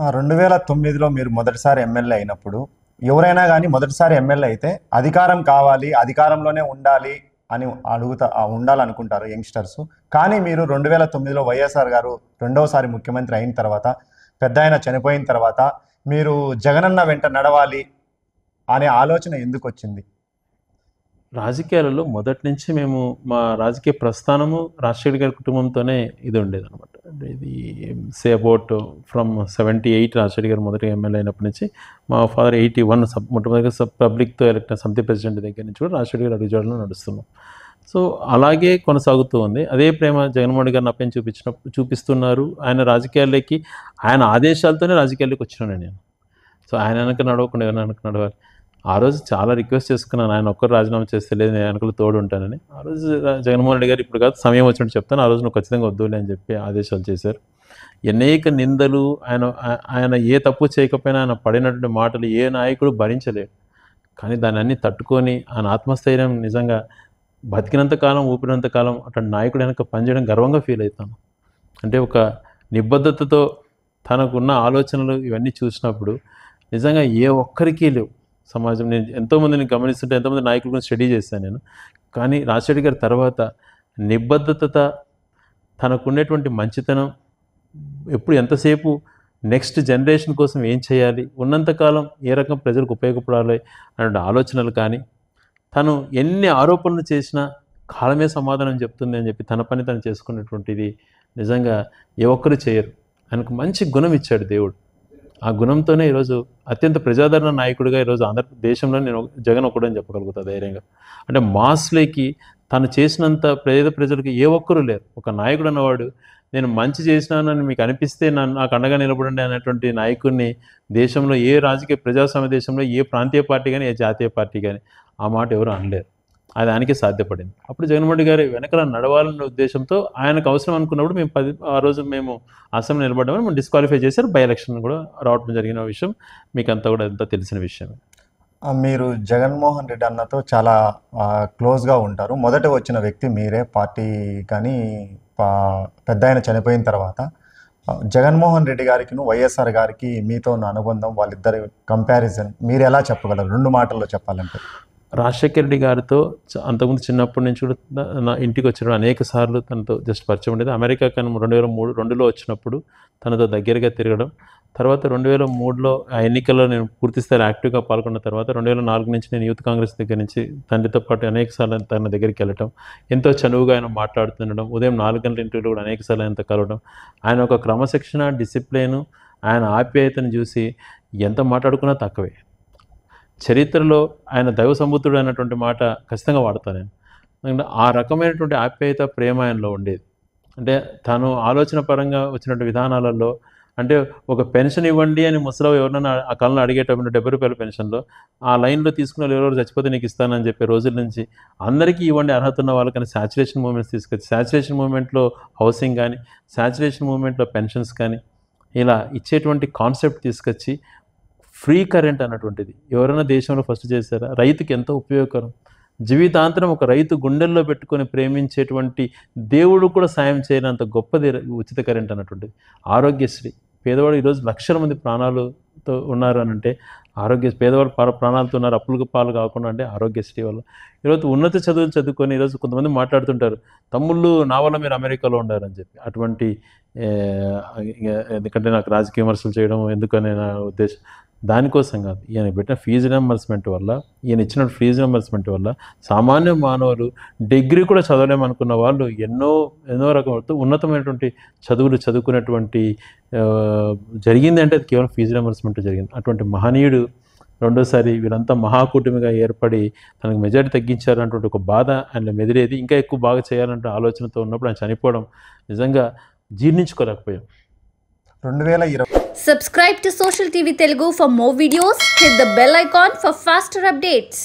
2009లో మీరు మొదటిసారి ఎమ్మెల్యే అయినప్పుడు ఎవరైనా కానీ మొదటిసారి ఎమ్మెల్యే అయితే అధికారం కావాలి, అధికారంలోనే ఉండాలి అని ఉండాలనుకుంటారు యంగ్స్టర్స్. కానీ మీరు 2009లో వైఎస్ఆర్ గారు రెండవసారి ముఖ్యమంత్రి అయిన తర్వాత, పెద్దాయన చనిపోయిన తర్వాత మీరు జగనన్న వెంట నడవాలి అనే ఆలోచన ఎందుకు వచ్చింది? రాజకీయాలలో మొదటి నుంచి మేము మా రాజకీయ ప్రస్థానము రాజశేఖర్ గారి కుటుంబంతోనే ఇది ఉండేదన్నమాట. అంటే ఇది అబౌట్ ఫ్రమ్ 78 రాజశేఖర్ గారు మొదటి ఎమ్మెల్యే అయినప్పటి నుంచి మా ఫాదర్ 81 మొట్టమొదటిగా పబ్లిక్తో ఎలక్ట్ సమితి ప్రెసిడెంట్ దగ్గర నుంచి కూడా రాజశేఖర్ గారు అడుగుజాడలో నడుస్తున్నాం. సో అలాగే కొనసాగుతూ ఉంది. అదే ప్రేమ జగన్మోహన్ గారిని అప్పని చూపిస్తున్నారు. ఆయన రాజకీయాల్లోకి ఆయన ఆదేశాలతోనే రాజకీయాల్లోకి వచ్చినాను నేను. సో ఆయన వెనక నడవకుండా ఎవరైనా వెనక నడవాలి. ఆ రోజు చాలా రిక్వెస్ట్ చేసుకున్నాను, ఆయన ఒక్కరు రాజీనామా చేస్తే లేదు నేను వెనకలు తోడు ఉంటానని. ఆ రోజు జగన్మోహన్ రెడ్డి గారు ఇప్పుడు కాదు సమయం వచ్చినట్టు చెప్తాను, ఆ రోజు నువ్వు ఖచ్చితంగా వద్దులే అని చెప్పి ఆదేశాలు చేశారు. అనేక నిందలు ఆయన ఏ తప్పు చేయకపోయినా ఆయన పడినటువంటి మాటలు ఏ నాయకుడు భరించలేడు. కానీ దాన్ని అన్నీ తట్టుకొని ఆయన ఆత్మస్థైర్యం నిజంగా బతికినంతకాలం ఊపినంతకాలం అట్లాంటి నాయకుడు వెనక పనిచేయడం గర్వంగా ఫీల్ అవుతాను. అంటే ఒక నిబద్ధతతో తనకున్న ఆలోచనలు ఇవన్నీ చూసినప్పుడు నిజంగా ఏ ఒక్కరికి లేవు సమాజం. నేను ఎంతోమందిని గమనిస్తుంటే ఎంతోమంది నాయకుల గురించి స్టడీ చేశాను నేను. కానీ రాజశేఖర్ గారి తర్వాత నిబద్ధత, తనకున్నటువంటి మంచితనం, ఎప్పుడు ఎంతసేపు నెక్స్ట్ జనరేషన్ కోసం ఏం చేయాలి, ఉన్నంతకాలం ఏ రకం ప్రజలకు ఉపయోగపడాలి అనే ఆలోచనలు కానీ, తను ఎన్ని ఆరోపణలు చేసినా కాలమే సమాధానం చెప్తుంది అని చెప్పి తన పని తను చేసుకున్నటువంటిది నిజంగా ఏ ఒక్కరు చేయరు. ఆయనకు మంచి గుణం ఇచ్చాడు దేవుడు. ఆ గుణంతోనే ఈరోజు అత్యంత ప్రజాదరణ నాయకుడిగా ఈరోజు ఆంధ్రదేశంలో నేను జగన్ ఒకడని చెప్పగలుగుతా ధైర్యంగా. అంటే మాస్లోకి తను చేసినంత ప్రజలకు ఏ ఒక్కరూ లేరు. ఒక నాయకుడు అన్నవాడు నేను మంచి చేసినానని మీకు అనిపిస్తే నాకు అండగా నిలబడండి అనేటువంటి నాయకుడిని దేశంలో ఏ రాజకీయ ప్రజాస్వామ్య దేశంలో ఏ ప్రాంతీయ పార్టీ కానీ ఏ జాతీయ పార్టీ కానీ ఆ మాట ఎవరు అనలేరు. అది ఆయనకే సాధ్యపడింది. అప్పుడు జగన్మోహన్ రెడ్డి గారు వెనకల నడవాలనే ఉద్దేశంతో ఆయనకు అవసరం అనుకున్నప్పుడు మేము ఆ రోజు మేము అసెంబ్లీ నిలబడ్డామని మేము డిస్క్వాలిఫై చేశారు. బై ఎలక్షన్ కూడా రావడం జరిగిన విషయం మీకు అంతా కూడా ఎంతో తెలిసిన విషయమే. మీరు జగన్మోహన్ రెడ్డి అన్నతో చాలా క్లోజ్గా ఉంటారు. మొదట వచ్చిన వ్యక్తి మీరే పార్టీ. కానీ పెద్దాయన చనిపోయిన తర్వాత జగన్మోహన్ రెడ్డి గారికి వైఎస్ఆర్ గారికి మీతో ఉన్న అనుబంధం, వాళ్ళిద్దరి కంపారిజన్ మీరు ఎలా చెప్పగలరు 2 మాటల్లో చెప్పాలంటే? రాజశేఖర్ రెడ్డి గారితో అంతకుముందు చిన్నప్పటి నుంచి కూడా నా ఇంటికి వచ్చినప్పుడు అనేక సార్లు తనతో జస్ట్ పరిచయం ఉండేది. అమెరికా కానీ 2002లో వచ్చినప్పుడు తనతో దగ్గరగా తిరగడం, తర్వాత 2003లో ఆ ఎన్నికల్లో నేను పూర్తిస్థాయి యాక్టివ్గా పాల్గొన్న తర్వాత 2004 నుంచి నేను యూత్ కాంగ్రెస్ దగ్గర నుంచి తండ్రితో పాటు అనేక సార్లు తన దగ్గరికి వెళ్ళటం, ఎంతో చనువుగా ఆయన మాట్లాడుతుండడం, ఉదయం 4 గంటల ఇంటర్వ్యూలో కూడా అనేక సార్లు ఆయనతో కలవడం, ఆయన ఒక క్రమశిక్షణ, డిసిప్లిన్, ఆయన ఆప్యాయతను చూసి ఎంత మాట్లాడుకున్నా తక్కువే. చరిత్రలో ఆయన దైవ సంబుద్ధుడు అన్నటువంటి మాట ఖచ్చితంగా వాడతాను నేను. ఎందుకంటే ఆ రకమైనటువంటి ఆప్యాయత, ప్రేమ ఆయనలో ఉండేది. అంటే తను ఆలోచన పరంగా వచ్చినటువంటి విధానాలలో అంటే ఒక పెన్షన్ ఇవ్వండి అని ముసలావు ఎవరన్నా ఆ కాలంలో అడిగేటప్పుడు 70 రూపాయల పెన్షన్లో ఆ లైన్లో తీసుకున్న వాళ్ళు ఎవరెవరు చచ్చిపోతే నీకు ఇస్తానని చెప్పే రోజుల నుంచి అందరికీ ఇవ్వండి అర్హత ఉన్న వాళ్ళకని శాచురేషన్ మూమెంట్స్ తీసుకొచ్చి, శాచురేషన్ మూమెంట్లో హౌసింగ్ కానీ, శాచురేషన్ మూమెంట్లో పెన్షన్స్ కానీ ఇలా ఇచ్చేటువంటి కాన్సెప్ట్ తీసుకొచ్చి ఫ్రీ కరెంట్ అన్నటువంటిది ఎవరైనా దేశంలో ఫస్ట్ చేశారా? రైతుకి ఎంతో ఉపయోగకరం. జీవితాంతరం ఒక రైతు గుండెల్లో పెట్టుకొని ప్రేమించేటువంటి దేవుడు కూడా సాయం చేయనంత గొప్పది ఉచిత కరెంట్ అన్నటువంటిది. ఆరోగ్యశ్రీ, పేదవాడు ఈరోజు లక్షల మంది ప్రాణాలతో ఉన్నారు అని అంటే పేదవాళ్ళు ప్రాణాలతో ఉన్నారు అప్పులకు పాలు కాకుండా అంటే ఆరోగ్యశ్రీ వల్ల. ఈరోజు ఉన్నత చదువులు చదువుకొని ఈరోజు కొంతమంది మాట్లాడుతుంటారు తమ్ముళ్ళు నా వల్ల మీరు అమెరికాలో ఉండారని చెప్పి. అటువంటి ఎందుకంటే నాకు రాజకీయ విమర్శలు చేయడం ఎందుకనే నా ఉద్దేశం. దానికోసం కాదు, ఈయన పెట్టిన ఫీజు రింబర్స్మెంట్ వల్ల, ఈయన ఇచ్చిన ఫీజు రింబర్స్మెంట్ వల్ల సామాన్య మానవులు డిగ్రీ కూడా చదవలేమనుకున్న వాళ్ళు ఎన్నో రకమైన ఉన్నతమైనటువంటి చదువులు చదువుకునేటువంటి జరిగింది. అంటే అది కేవలం ఫీజు రింబర్స్మెంట్ జరిగింది. అటువంటి మహనీయుడు రెండోసారి వీళ్ళంతా మహాకూటమిగా ఏర్పడి తనకు మెజారిటీ తగ్గించారన్నటువంటి ఒక బాధ ఆయనలో మెదిరేది. ఇంకా ఎక్కువ బాగా చేయాలంటే ఆలోచనతో ఉన్నప్పుడు ఆయన చనిపోవడం నిజంగా జీర్ణించుకోలేకపోయాం. 2020 Subscribe to Social TV Telugu for more videos. Hit the bell icon for faster updates.